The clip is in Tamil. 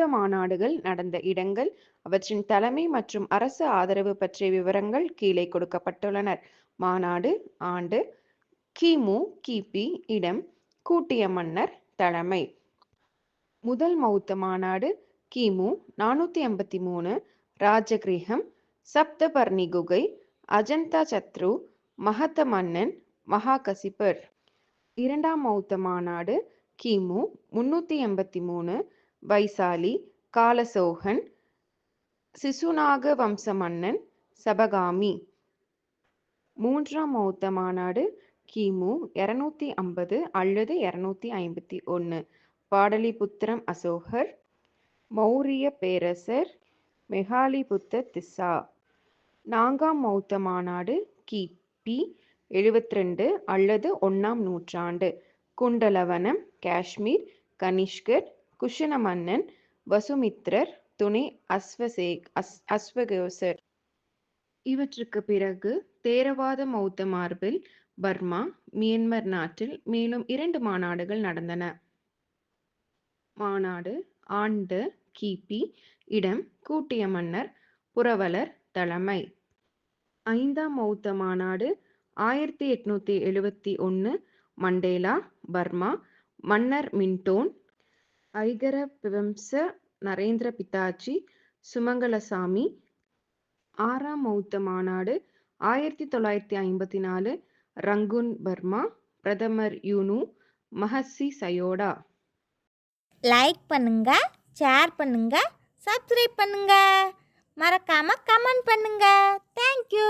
பௌத்த மாநாடுகள் நடந்த இடங்கள், அவற்றின் தலைமை மற்றும் அரசு ஆதரவு பற்றிய விவரங்கள் கீழே கொடுக்கப்பட்டுள்ளன. மாநாடு ஆண்டு கிமு கிபி இடம் கூட்டிய மன்னர் தலைமை. முதல் பௌத்த மாநாடு கிமு 483 ராஜகிரகம் சப்தபர்ணி குகை அஜந்தா சத்ரு மகத மன்னன் மகாகசிப்பர். இரண்டாம் பௌத்த மாநாடு கிமு 383 வைசாலி காலசோகன் சிசுநாக வம்ச மன்னன் சபகாமி. மூன்றாம் பௌத்த மாநாடு கிமு 250 அல்லது 251 பாடலிபுத்திரம் அசோகர் மௌரிய பேரரசர் மெகாலிபுத்த திஸ்ஸா. நான்காம் பௌத்த மாநாடு கிபி 72 அல்லது 1ஆம் நூற்றாண்டு குண்டலவனம் காஷ்மீர் கனிஷ்கர் குஷன மன்னன் வசுமித்திரர் துணை அஸ்வகோசர். இவற்றுக்கு பிறகு தேரவாத பௌத்த மார்பில் பர்மா மியான்மர் நாட்டில் மேலும் 2 மாநாடுகள் நடந்தன. மாநாடு ஆண்டு கிபி இடம் கூட்டிய மன்னர் புரவலர் தலைமை. ஐந்தாம் பௌத்த மாநாடு 1871 மண்டேலா பர்மா மன்னர் மின்டோன் ஐகர பிவம்ச நரேந்திர பிதாஜி சுமங்கலசாமி. ஆறாம் பௌத்த மாநாடு 1954 ரங்கூன் பர்மா பிரதமர் யூனு மஹசி சயோடா. லைக் பண்ணுங்க, ஷேர் பண்ணுங்க, சப்ஸ்கிரைப் பண்ணுங்க, மறக்காம கமெண்ட் பண்ணுங்க. தேங்க்யூ.